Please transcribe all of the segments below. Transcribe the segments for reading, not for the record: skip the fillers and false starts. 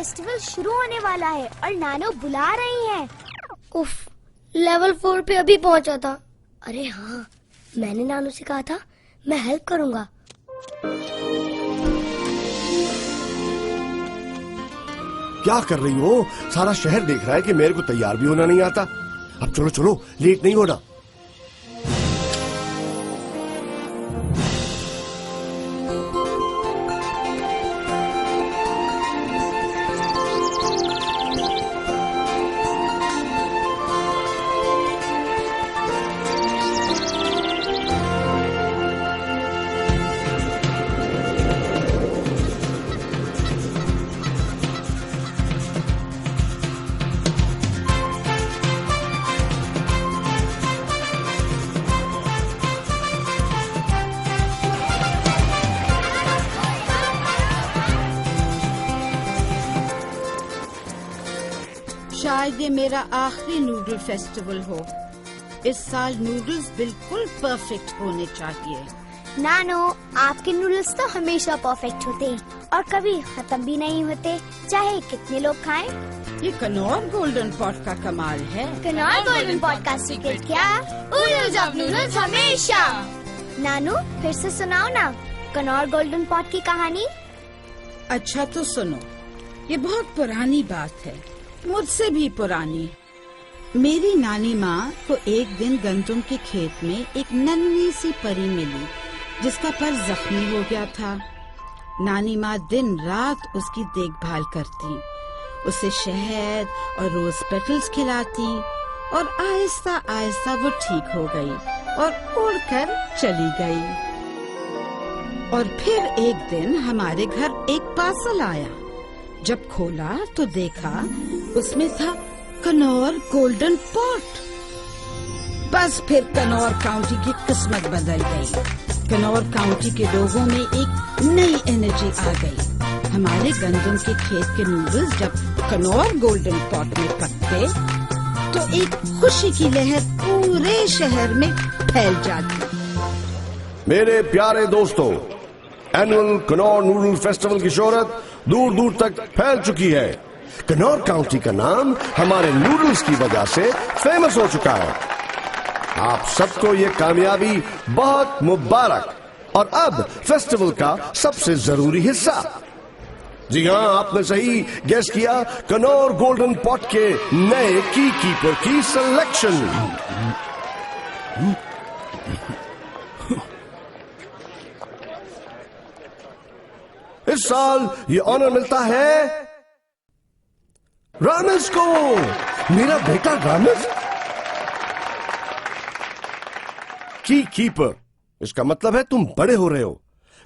Festival शुरू होने वाला है और नानो बुला रही है। उफ, लेवल 4 पे अभी पहुंचा था। अरे हाँ, मैंने नानू से कहा था मैं हेल्प करूंगा। क्या कर रही हो? सारा शहर देख रहा है कि मेरे को तैयार भी होना नहीं आता। अब चलो चलो, लेट नहीं होना। शायद ये मेरा आखिरी नूडल फेस्टिवल हो। इस साल नूडल्स बिल्कुल परफेक्ट होने चाहिए। नानो, आपके नूडल्स तो हमेशा परफेक्ट होते हैं और कभी खत्म भी नहीं होते, चाहे कितने लोग खाएं। ये कनौर गोल्डन पॉट का कमाल है। कनौर गोल्डन पॉट का सीक्रेट क्या? ओरियोज ऑफ नूडल्स हमेशा। नानू, फिर से सुनाओ ना कनौर गोल्डन पॉट की कहानी। अच्छा तो सुनो, ये बहुत पुरानी बात है, मुझसे भी पुरानी। मेरी नानी माँ को एक दिन गंदम के खेत में एक नन्ही सी परी मिली जिसका पर जख्मी हो गया था। नानी माँ दिन रात उसकी देखभाल करती, उसे शहद और रोज पेटल्स खिलाती और आहिस्ता आहिस्ता वो ठीक हो गई और उड़कर चली गई। और फिर एक दिन हमारे घर एक पार्सल आया। जब खोला तो देखा उसमें था कनौर गोल्डन पॉट। बस फिर कनौर काउंटी की किस्मत बदल गई। कनौर काउंटी के लोगों में एक नई एनर्जी आ गई। हमारे गंदम के खेत के नूडल्स जब कनौर गोल्डन पॉट में पकते तो एक खुशी की लहर पूरे शहर में फैल जाती। मेरे प्यारे दोस्तों, एनुअल कनौर नूडल फेस्टिवल की शोहरत दूर दूर तक फैल चुकी है। कनौर काउंटी का नाम हमारे नूडल्स की वजह से फेमस हो चुका है। आप सबको ये कामयाबी बहुत मुबारक। और अब फेस्टिवल का सबसे जरूरी हिस्सा। जी हाँ, आपने सही गेस किया, कनौर गोल्डन पॉट के नए की कीपर की सिलेक्शन। इस साल ये ऑनर मिलता है रामेश को। मेरा बेटा रामेश की कीपर, इसका मतलब है तुम बड़े हो रहे हो,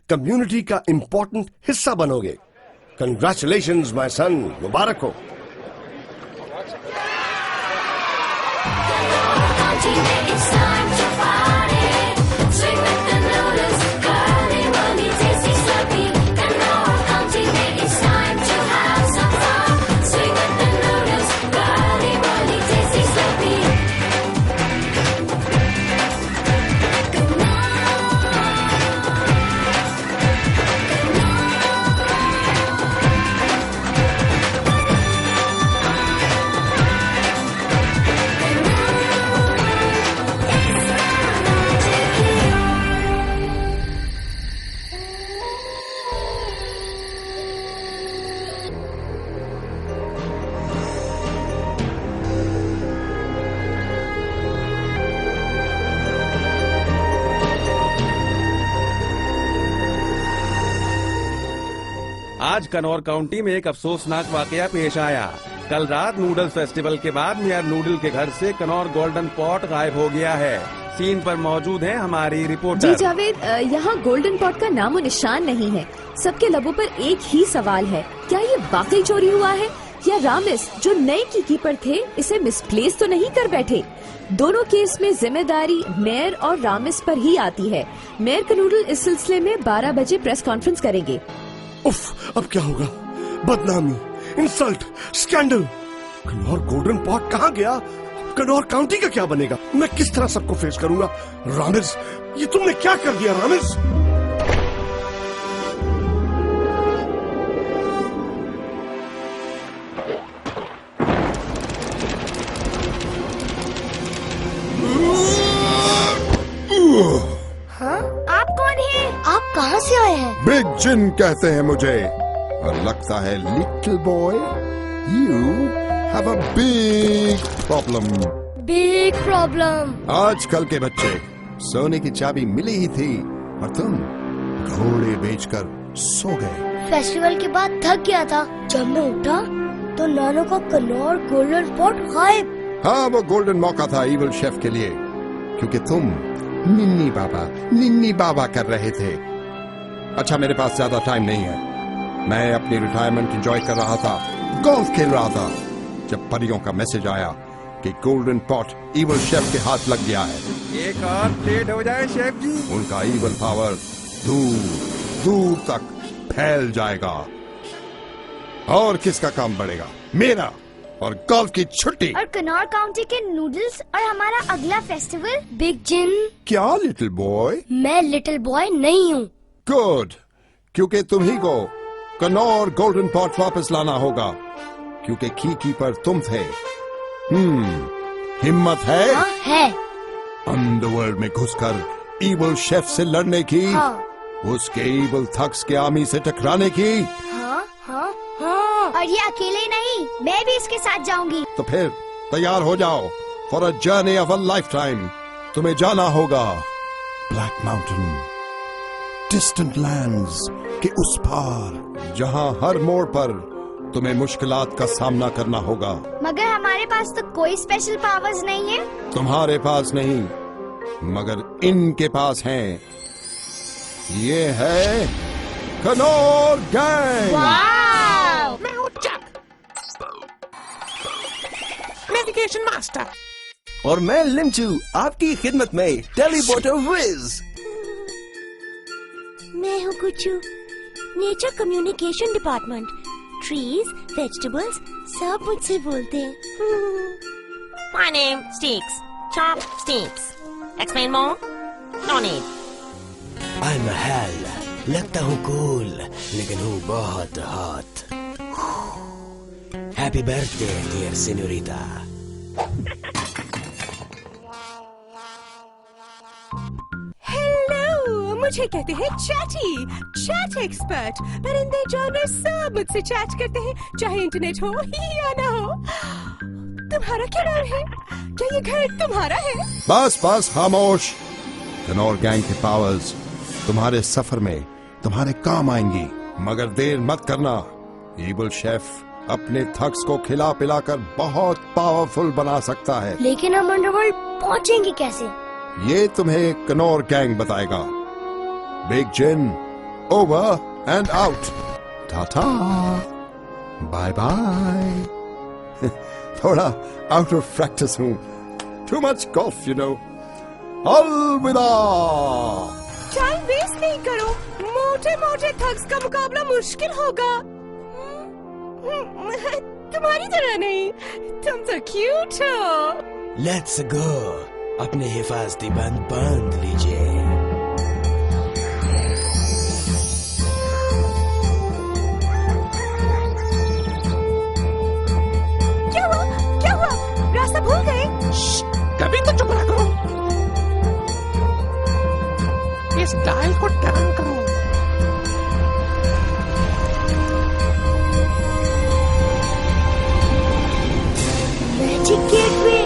कम्युनिटी का इंपॉर्टेंट हिस्सा बनोगे। कंग्रेचुलेशंस माय सन, मुबारक हो। आज कनौर काउंटी में एक अफसोसनाक वाकया पेश आया। कल रात नूडल्स फेस्टिवल के बाद मेयर नूडल के घर से कनौर गोल्डन पॉट गायब हो गया है। सीन पर मौजूद है हमारी रिपोर्टर। जी जावेद, यहाँ गोल्डन पॉट का नामो निशान नहीं है। सबके लबों पर एक ही सवाल है, क्या ये वाकई चोरी हुआ है या रामेश जो नए की कीपर थे इसे मिसप्लेस तो नहीं कर बैठे। दोनों केस में जिम्मेदारी मेयर और रामेश पर ही आती है। मेयर कनूडल इस सिलसिले में 12 बजे प्रेस कॉन्फ्रेंस करेंगे। उफ, अब क्या होगा? बदनामी, insult, scandal. Knorr golden pot कहाँ गया? कनौर काउंटी का क्या बनेगा? मैं किस तरह सबको फेस करूंगा? रामेश, ये तुमने क्या कर दिया रामेश? जिन कहते हैं मुझे, और लगता है little boy you have a big problem. Big problem. आजकल के बच्चे सोने की चाबी मिली ही थी और तुम घोड़े बेचकर सो गए। फेस्टिवल के बाद थक गया था। जब मैं उठा तो नानू का कनौर गोल्डन पॉट गायब। हाँ, वो गोल्डन मौका था इविल शेफ के लिए, क्योंकि तुम निन्नी बाबा कर रहे थे। अच्छा, मेरे पास ज्यादा टाइम नहीं है। मैं अपनी रिटायरमेंट एंजॉय कर रहा था, गोल्फ खेल रहा था, जब परियों का मैसेज आया कि गोल्डन पॉट इविल शेफ के हाथ लग गया है। एक और प्लेट हो जाए शेफ जी। उनका इविल पावर दूर दूर तक फैल जाएगा। और किसका काम बढ़ेगा? मेरा और गोल्फ की छुट्टी। और कनौर काउंटी के नूडल्स और हमारा अगला फेस्टिवल। बिग जिन, क्या लिटिल बॉय? मैं लिटिल बॉय नहीं हूँ। गुड, क्योंकि तुम्ही को कनौर गोल्डन पॉट वापस लाना होगा, क्योंकि की कीपर तुम थे। हिम्मत है? हाँ है। अंडरवर्ल्ड में घुसकर इविल शेफ से लड़ने की? हाँ। उसके इविल थग्स के आर्मी से टकराने की? हाँ हाँ हाँ। और ये अकेले नहीं, मैं भी इसके साथ जाऊंगी। तो फिर तैयार हो जाओ for a journey of a life time. तुम्हें जाना होगा ब्लैक माउंटेन, डिस्टेंट लैंड्स के उस पार, जहां हर मोड़ पर तुम्हें मुश्किलात का सामना करना होगा। मगर हमारे पास तो कोई स्पेशल पावर्स नहीं है। तुम्हारे पास नहीं, मगर इनके पास हैं। ये है कनौर गैंग। वाव! मैं हूँ चक, नेविगेशन मास्टर। और मैं लिंचू, आपकी खिदमत में टेलीपोर्टर विज। मैं हूँ कुचू, nature communication department. Trees, vegetables सब मुझसे बोलते हैं। My name Steaks, Chop Steaks. Explain more? No need. I'm hell, लगता हूँ कूल, लेकिन हूँ बहुत hot. Happy birthday dear senorita. Hello, मुझे कहते हैं चैटी, चैट एक्सपर्ट। परिंदे जानवर सब मुझसे चैट करते हैं, चाहे इंटरनेट हो या ना हो। तुम्हारा क्या नाम है? क्या ये घर तुम्हारा है? बस बस खामोश। कनौर गैंग के पावर्स तुम्हारे सफर में तुम्हारे काम आएंगी, मगर देर मत करना। इविल शेफ अपने थग्स को खिला पिलाकर बहुत पावरफुल बना सकता है। लेकिन हम अंडरवर्ल्ड पहुँचेंगे कैसे? ये तुम्हें कनौर गैंग बताएगा। बिग जिन, over and out. Tata, bye bye. थोड़ा आउट ऑफ प्रैक्टिस हूँ। Too much golf, you know. अलविदा। टाइम वेस्ट नहीं करो, मोटे मोटे थग्स का मुकाबला मुश्किल होगा। तुम्हारी तरह नहीं, तुम तो क्यूट हो। लेट्स गो, अपने हिफाजती बंद बांध लीजिए। क्या हुआ? क्या हुआ? रास्ता भूल गए? कभी तो चुप रहा करो। इस डायल को टर्न करो। Magic gateway.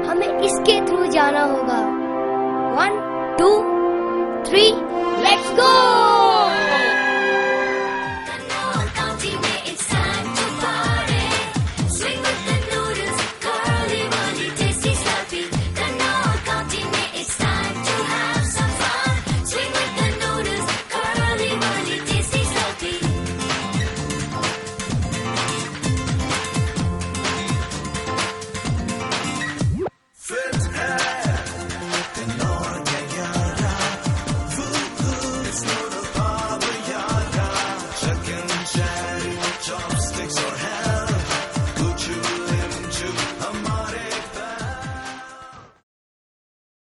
हमें इसके थ्रू जाना होगा।